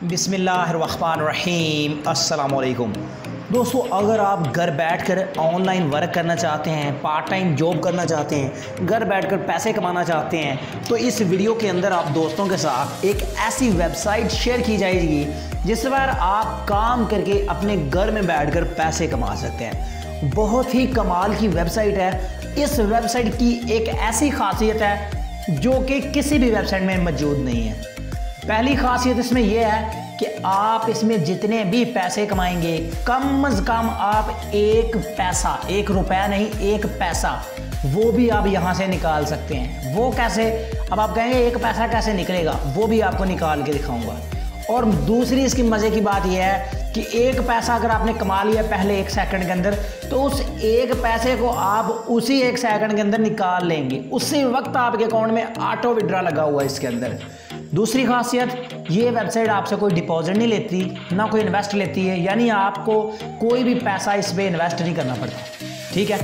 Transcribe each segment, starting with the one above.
बिस्मिल्लाहिर्रहमानिर्रहीम। अस्सलामुअलैकुम दोस्तों, अगर आप घर बैठकर ऑनलाइन वर्क करना चाहते हैं, पार्ट टाइम जॉब करना चाहते हैं, घर बैठकर पैसे कमाना चाहते हैं, तो इस वीडियो के अंदर आप दोस्तों के साथ एक ऐसी वेबसाइट शेयर की जाएगी जिस पर आप काम करके अपने घर में बैठकर पैसे कमा सकते हैं। बहुत ही कमाल की वेबसाइट है। इस वेबसाइट की एक ऐसी खासियत है जो कि किसी भी वेबसाइट में मौजूद नहीं है। पहली खासियत इसमें यह है कि आप इसमें जितने भी पैसे कमाएंगे, कम से कम आप एक पैसा, एक रुपया नहीं, एक पैसा, वो भी आप यहाँ से निकाल सकते हैं। वो कैसे? अब आप कहेंगे एक पैसा कैसे निकलेगा, वो भी आपको निकाल के दिखाऊंगा। और दूसरी इसकी मज़े की बात यह है कि एक पैसा अगर आपने कमा लिया पहले 1 सेकंड के अंदर, तो उस एक पैसे को आप उसी 1 सेकंड के अंदर निकाल लेंगे। उसी वक्त आपके अकाउंट में ऑटो विड्रॉ लगा हुआ है इसके अंदर। दूसरी खासियत, ये वेबसाइट आपसे कोई डिपॉजिट नहीं लेती, ना कोई इन्वेस्ट लेती है, यानी आपको कोई भी पैसा इस पर इन्वेस्ट नहीं करना पड़ता। ठीक है।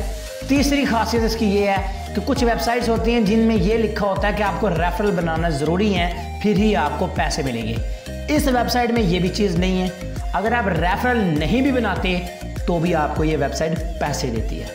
तीसरी खासियत इसकी ये है कि कुछ वेबसाइट्स होती हैं जिनमें ये लिखा होता है कि आपको रेफरल बनाना ज़रूरी है, फिर ही आपको पैसे मिलेंगे। इस वेबसाइट में ये भी चीज़ नहीं है। अगर आप रेफरल नहीं भी बनाते तो भी आपको ये वेबसाइट पैसे देती है।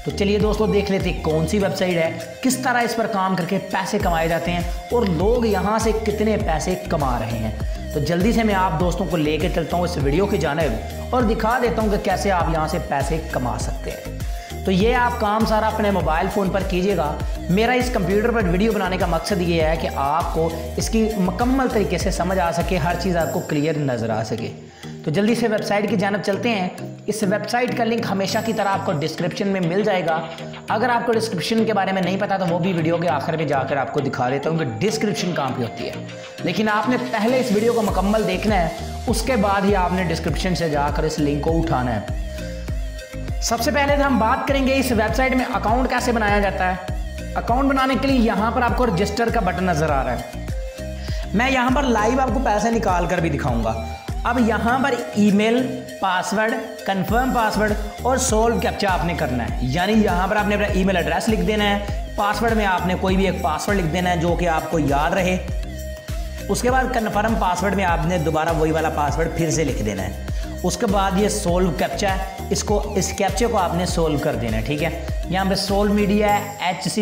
तो चलिए दोस्तों, देख लेते हैं कौन सी वेबसाइट है, किस तरह इस पर काम करके पैसे कमाए जाते हैं और लोग यहाँ से कितने पैसे कमा रहे हैं। तो जल्दी से मैं आप दोस्तों को लेकर चलता हूँ इस वीडियो की जानिब और दिखा देता हूँ कि कैसे आप यहाँ से पैसे कमा सकते हैं। तो ये आप काम सारा अपने मोबाइल फ़ोन पर कीजिएगा। मेरा इस कंप्यूटर पर वीडियो बनाने का मकसद ये है कि आपको इसकी मुकम्मल तरीके से समझ आ सके, हर चीज़ आपको क्लियर नज़र आ सके। तो जल्दी से वेबसाइट की जानिब चलते हैं। इस वेबसाइट का लिंक हमेशा की तरह आपको डिस्क्रिप्शन में मिल जाएगा। अगर आपको डिस्क्रिप्शन के बारे में नहीं पता तो वो भी वीडियो के आखिर में जाकर आपको दिखा देता हूँ कि डिस्क्रिप्शन कहाँ पे होती है। लेकिन आपने पहले इस वीडियो को मुकम्मल देखना है, उसके बाद ही आपने डिस्क्रिप्शन से जाकर इस लिंक को उठाना है। सबसे पहले तो हम बात करेंगे इस वेबसाइट में अकाउंट कैसे बनाया जाता है। अकाउंट बनाने के लिए यहाँ पर आपको रजिस्टर का बटन नज़र आ रहा है। मैं यहाँ पर लाइव आपको पैसे निकाल कर भी दिखाऊंगा। अब यहाँ पर ईमेल, पासवर्ड, कंफर्म पासवर्ड और सोल्व कैप्चा आपने करना है। यानी यहाँ पर आपने अपना ईमेल एड्रेस लिख देना है, पासवर्ड में आपने कोई भी एक पासवर्ड लिख देना है जो कि आपको याद रहे। उसके बाद कंफर्म पासवर्ड में आपने दोबारा वही वाला पासवर्ड फिर से लिख देना है। उसके बाद ये सोल्व कैप्चा है, इस कैप्चे को आपने सोल्व कर देना है। ठीक है। यहाँ पे सोल्व मीडिया है, HC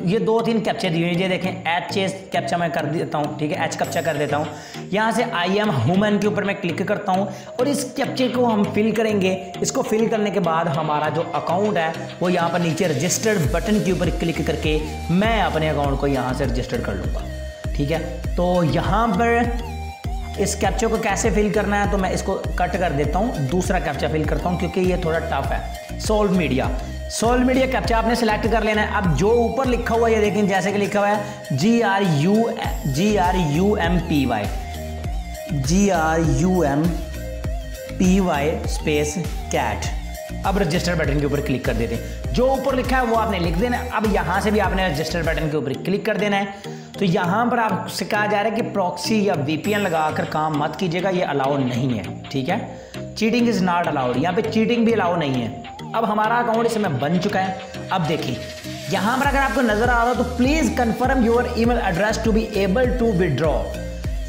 ये 2-3 कैप्चे दिए हुए, ये देखें H कैप्चा मैं कर देता हूँ। ठीक है, H कैप्चा कर देता हूँ। यहाँ से I am ह्यूमन के ऊपर मैं क्लिक करता हूँ और इस कैप्चे को हम फिल करेंगे। इसको फिल करने के बाद हमारा जो अकाउंट है वो यहाँ पर नीचे रजिस्टर्ड बटन के ऊपर क्लिक करके मैं अपने अकाउंट को यहाँ से रजिस्टर कर लूँगा। ठीक है। तो यहाँ पर इस कैप्चा को कैसे फिल करना है तो मैं इसको कट कर देता हूँ, दूसरा कैप्चा फिल करता हूँ क्योंकि ये थोड़ा टफ है। सोल्व मीडिया कैप्चा आपने सेलेक्ट कर लेना है। अब जो ऊपर लिखा हुआ है ये देखें, जैसे कि लिखा हुआ है GRUMPY स्पेस कैट। अब रजिस्टर बटन के ऊपर क्लिक कर देते हैं। जो ऊपर लिखा है वो आपने लिख देना है। अब यहाँ से भी आपने रजिस्टर बटन के ऊपर क्लिक कर देना है। तो यहाँ पर आपसे कहा जा रहा है कि प्रॉक्सी या VPN लगाकर काम मत कीजिएगा, ये अलाउ नहीं है। ठीक है। चीटिंग इज़ नॉट अलाउड, यहाँ पे चीटिंग भी अलाउ नहीं है। अब हमारा अकाउंट इसमें बन चुका है। अब देखिए यहाँ पर अगर आपको नजर आ रहा हो तो please confirm your email address to be able to withdraw.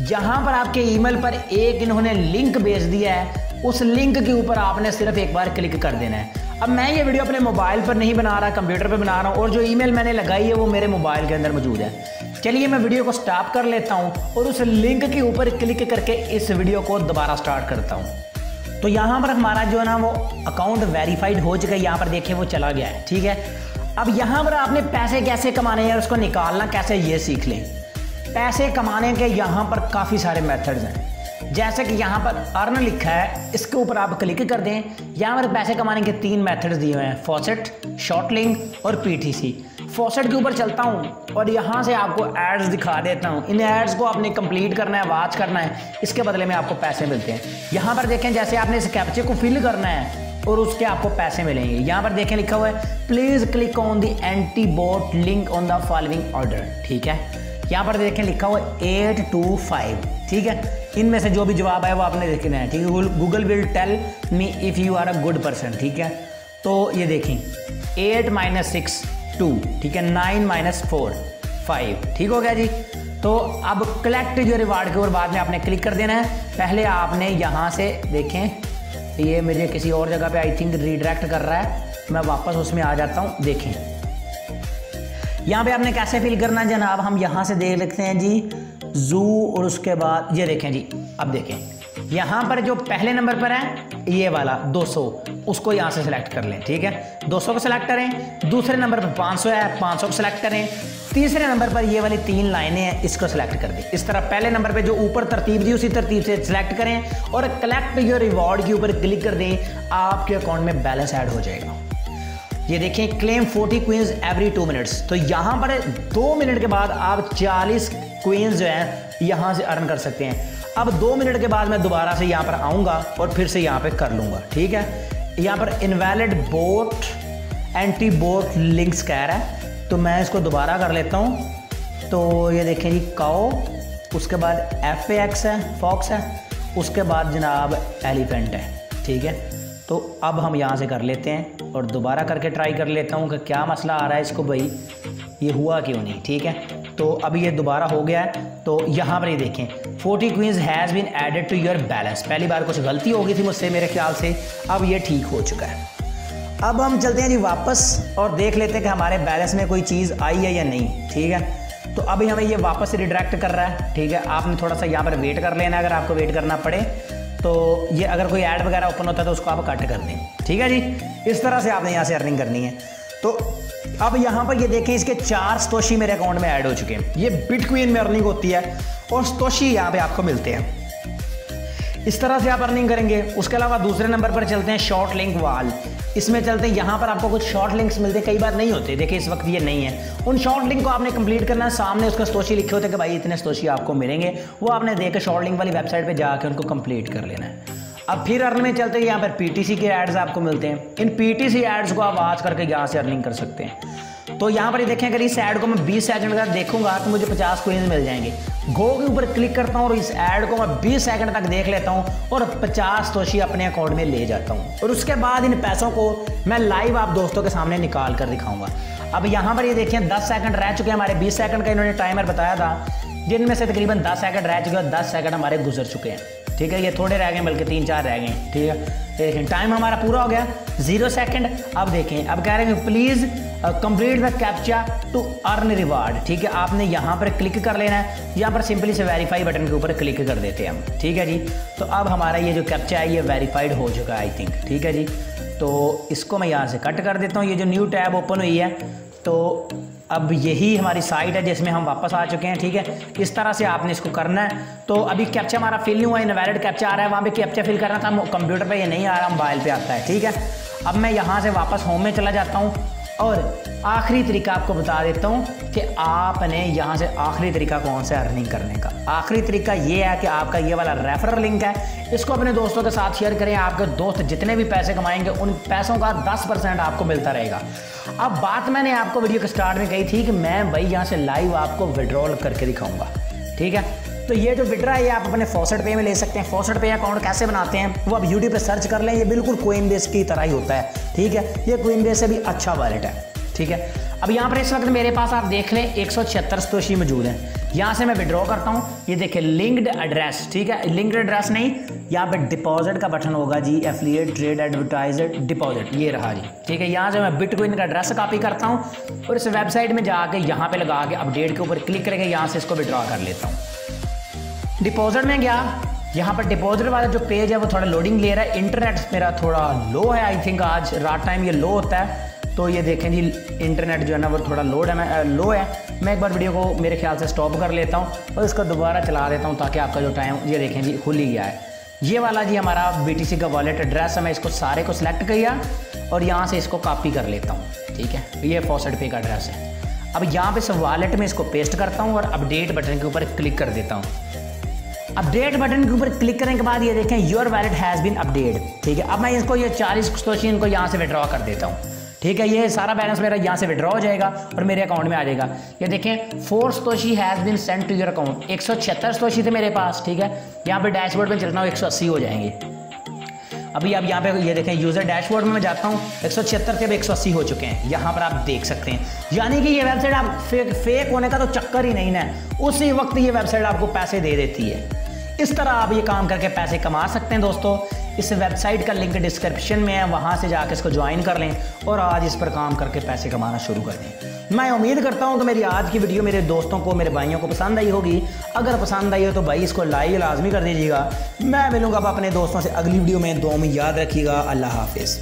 यहाँ पर आपके ईमेल पर एक इन्होंने लिंक भेज दिया है, उस लिंक के ऊपर आपने सिर्फ एक बार क्लिक कर देना है। अब मैं ये वीडियो अपने मोबाइल पर नहीं बना रहा, कंप्यूटर पर बना रहा हूँ और जो ईमेल मैंने लगाई है वो मेरे मोबाइल के अंदर मौजूद है। चलिए मैं वीडियो को स्टॉप कर लेता हूँ और उस लिंक के ऊपर क्लिक करके इस वीडियो को दोबारा स्टार्ट करता हूँ। तो यहाँ पर हमारा जो है ना वो अकाउंट वेरीफाइड हो चुका है। यहाँ पर देखिए वो चला गया है। ठीक है। अब यहाँ पर आपने पैसे कैसे कमाने हैं, उसको निकालना कैसे, ये सीख लें। पैसे कमाने के यहाँ पर काफ़ी सारे मेथड्स हैं। जैसे कि यहाँ पर अर्न लिखा है, इसके ऊपर आप क्लिक कर दें। यहाँ पर पैसे कमाने के 3 मेथड्स दिए हुए हैं, फॉसेट, शॉर्ट लिंक और PTC। फॉसेट के ऊपर चलता हूँ और यहाँ से आपको एड्स दिखा देता हूँ। इन एड्स को आपने कंप्लीट करना है, वॉच करना है, इसके बदले में आपको पैसे मिलते हैं। यहाँ पर देखें जैसे आपने इस कैप्चे को फिल करना है और उसके आपको पैसे मिलेंगे। यहाँ पर देखें लिखा हुआ है please click on the anti boat link on the following order. ठीक है। यहाँ पर देखें लिखा हुआ है 8 to 5। ठीक है। इनमें से जो भी जवाब है वो आपने देखना है। ठीक है। Google will tell me if you are a good person. ठीक है। तो ये देखें 8 - 6 2। ठीक है। 9 - 4 5। ठीक हो गया जी। तो अब कलेक्ट जो रिवार्ड के ऊपर बाद में आपने क्लिक कर देना है। पहले आपने यहाँ से देखें, ये मुझे किसी और जगह पे आई थिंक रीडायरेक्ट कर रहा है, मैं वापस उसमें आ जाता हूँ। देखें यहाँ पे आपने कैसे फिल करना है जनाब, हम यहाँ से देख लेते हैं जी जू, और उसके बाद ये देखें जी, अब देखें यहाँ पर जो पहले नंबर पर है ये वाला 200, उसको यहाँ से सिलेक्ट कर लें। ठीक है, 200 को सिलेक्ट करें। दूसरे नंबर पर 500 है, 500 को सिलेक्ट करें। तीसरे नंबर पर ये वाली 3 लाइनें हैं, इसको सिलेक्ट कर दें। इस तरह पहले नंबर पे जो ऊपर तरतीब दी उसी तरतीब से सिलेक्ट करें और कलेक्ट योर रिवॉर्ड के ऊपर क्लिक कर दें। आपके अकाउंट में बैलेंस ऐड हो जाएगा। ये देखें क्लेम 40 क्वींस एवरी 2 मिनट्स, तो यहाँ पर 2 मिनट के बाद आप 40 क्वींस जो है यहाँ से अर्न कर सकते हैं। अब 2 मिनट के बाद मैं दोबारा से यहाँ पर आऊँगा और फिर से यहाँ पे कर लूँगा। ठीक है, यहाँ पर invalid boat anti boat links कह रहा है, तो मैं इसको दोबारा कर लेता हूँ। तो ये देखें जी काओ, उसके बाद FAX है, फॉक्स है, उसके बाद जनाब एलिफेंट है। ठीक है, तो अब हम यहाँ से कर लेते हैं और दोबारा करके ट्राई कर लेता हूँ कि क्या मसला आ रहा है इसको, भाई ये हुआ क्यों नहीं। ठीक है, तो अब ये दोबारा हो गया है। तो यहाँ पर ये देखें 40 coins has been added to your balance. पहली बार कुछ गलती हो गई थी मुझसे मेरे ख्याल से, अब ये ठीक हो चुका है। अब हम चलते हैं जी वापस और देख लेते हैं कि हमारे बैलेंस में कोई चीज़ आई है या नहीं। ठीक है, तो अभी हमें ये वापस से रिडायरेक्ट कर रहा है। ठीक है, आपने थोड़ा सा यहाँ पर वेट कर लेना, अगर आपको वेट करना पड़े तो ये अगर कोई ऐड वगैरह ओपन होता है तो उसको आप कट कर दें। ठीक है जी, इस तरह से आपने यहाँ से अर्निंग करनी है। तो अब यहाँ पर ये देखें इसके 4 सतोशी मेरे अकाउंट में ऐड हो चुके हैं। ये बिटकॉइन में अर्निंग होती है और सतोशी यहाँ पे आपको मिलते हैं। इस तरह से आप अर्निंग करेंगे। उसके अलावा दूसरे नंबर पर चलते हैं शॉर्ट लिंक वाल, इसमें चलते हैं। यहाँ पर आपको कुछ शॉर्ट लिंक्स मिलते हैं, कई बार नहीं होते। देखिए इस वक्त ये नहीं है। उन शॉर्ट लिंक को आपने कंप्लीट करना है। सामने उसका सतोशी लिखे होते हैं कि भाई इतने सतोशी आपको मिलेंगे, वो आपने देख के शॉर्ट लिंक वाली वेबसाइट पर जाकर उनको कंप्लीट कर लेना है। अब फिर अर्न में चलते हैं, यहाँ पर PTC के एड्स आपको मिलते हैं। इन PTC एड्स को आप वॉच करके यहाँ से अर्निंग कर सकते हैं। तो यहाँ पर ये देखें, अगर इस ऐड को मैं 20 सेकंड का देखूंगा तो मुझे 50 क्वींस मिल जाएंगे। गो के ऊपर क्लिक करता हूँ और इस ऐड को मैं 20 सेकंड तक देख लेता हूँ और 50 सतोशी अपने अकाउंट में ले जाता हूँ। और उसके बाद इन पैसों को मैं लाइव आप दोस्तों के सामने निकाल कर दिखाऊंगा। अब यहाँ पर ये देखें 10 सेकंड रह चुके हैं हमारे। 20 सेकंड का इन्होंने टाइमर बताया था, जिनमें से तकरीबन 10 सेकंड रह चुके हैं। 10 सेकंड हमारे गुजर चुके हैं। ठीक है, ये थोड़े रह गए, बल्कि 3-4 रह गए। ठीक है, देखें टाइम हमारा पूरा हो गया, 0 सेकंड। अब देखें, अब कह रहे हैं please complete the captcha to earn reward. ठीक है, आपने यहाँ पर क्लिक कर लेना है। यहाँ पर सिंपली से वेरीफाई बटन के ऊपर क्लिक कर देते हैं हम। ठीक है जी, तो अब हमारा ये जो कैप्चा है ये वेरीफाइड हो चुका है आई थिंक। ठीक है जी, तो इसको मैं यहाँ से कट कर देता हूँ। ये जो न्यू टैब ओपन हुई है, तो अब यही हमारी साइट है जिसमें हम वापस आ चुके हैं। ठीक है, इस तरह से आपने इसको करना है। तो अभी कैप्चा हमारा फिल नहीं हुआ, इनवैलिड कैप्चा आ रहा है। वहाँ पे कैप्चा फिल करना था, कंप्यूटर पे ये नहीं आ रहा, मोबाइल पे आता है। ठीक है, अब मैं यहाँ से वापस होम में चला जाता हूँ और आखिरी तरीका आपको बता देता हूँ कि आपने यहाँ से आखिरी तरीका कौन सा अर्निंग करने का। आखिरी तरीका ये है कि आपका ये वाला रेफरल लिंक है, इसको अपने दोस्तों के साथ शेयर करें। आपके दोस्त जितने भी पैसे कमाएंगे उन पैसों का 10% आपको मिलता रहेगा। अब बात मैंने आपको वीडियो के स्टार्ट में कही थी कि मैं भाई यहाँ से लाइव आपको विड्रॉल करके दिखाऊंगा। ठीक है, तो ये जो विड्रा है ये आप अपने फॉसेट पे में ले सकते हैं। फॉसेट पे अकाउंट कैसे बनाते हैं वो आप यूट्यूब पे सर्च कर लें, ये बिल्कुल कोइनबेस की तरह ही होता है। ठीक है, ये कोइनबेस से भी अच्छा वॉलेट है। ठीक है, अब यहाँ पर इस वक्त मेरे पास आप देख लें 176 सतोशी मौजूद हैं। यहाँ से मैं विड्रॉ करता हूँ, ये देखिए लिंक्ड एड्रेस। ठीक है, लिंक्ड एड्रेस नहीं, यहाँ पे डिपॉजिट का बटन होगा जी, एफिलिएट ट्रेड एडवर्टाइजर डिपॉजिट, ये रहा जी। ठीक है, यहाँ से मैं बिटकॉइन का एड्रेस कॉपी करता हूँ और इस वेबसाइट में जाके यहाँ पे लगा के अपडेट के ऊपर क्लिक करके यहाँ से इसको विड्रॉ कर लेता हूँ। डिपॉजिट में गया, यहाँ पर डिपॉजिट वाला जो पेज है वो थोड़ा लोडिंग ले रहा है। इंटरनेट मेरा थोड़ा लो है आई थिंक, आज रात टाइम ये लो होता है। तो ये देखें जी इंटरनेट जो है ना वो थोड़ा लो है। मैं एक बार वीडियो को मेरे ख्याल से स्टॉप कर लेता हूँ और इसको दोबारा चला देता हूँ ताकि आपका जो टाइम, ये देखें जी खुल ही गया है। ये वाला जी हमारा BTC का वॉलेट एड्रेस है। मैं इसको सारे को सिलेक्ट किया और यहाँ से इसको कॉपी कर लेता हूँ। ठीक है, ये फॉसेट पे का एड्रेस है। अब यहाँ पे सब वॉलेट में इसको पेस्ट करता हूँ और अपडेट बटन के ऊपर क्लिक कर देता हूँ। अपडेट बटन के ऊपर क्लिक करने के बाद ये देखें your wallet has been update. ठीक है, अब मैं इसको ये 40 सतोशी इनको यहाँ से विड्रॉ कर देता हूँ। ठीक है, ये सारा बैलेंस मेरा यहाँ से विड्रॉ हो जाएगा और मेरे अकाउंट में आ जाएगा। ये देखें 4 satoshi has been send to your account. 176 satoshi थे मेरे पास। ठीक है, यहाँ पे डैशबोर्ड में चलता हूँ 180 हो जाएंगे। अभी आप यहाँ पे ये देखें, यूज़र डैशबोर्ड में मैं जाता हूँ, 176 थे, अब 180 हो चुके हैं, यहाँ पर आप देख सकते हैं। यानी कि ये वेबसाइट आप फेक होने का तो चक्कर ही नहीं ना, उसी वक्त ये वेबसाइट आपको पैसे दे देती है। इस तरह आप ये काम करके पैसे कमा सकते हैं दोस्तों। इस वेबसाइट का लिंक डिस्क्रिप्शन में है, वहाँ से जाकर इसको ज्वाइन कर लें और आज इस पर काम करके पैसे कमाना शुरू कर दें। मैं उम्मीद करता हूँ कि मेरी आज की वीडियो मेरे दोस्तों को, मेरे भाइयों को पसंद आई होगी। अगर पसंद आई हो तो भाई इसको लाइक लाजमी कर दीजिएगा। मैं मिलूँगा अब अपने दोस्तों से अगली वीडियो में। दुआ में याद रखिएगा। अल्लाह हाफिज़।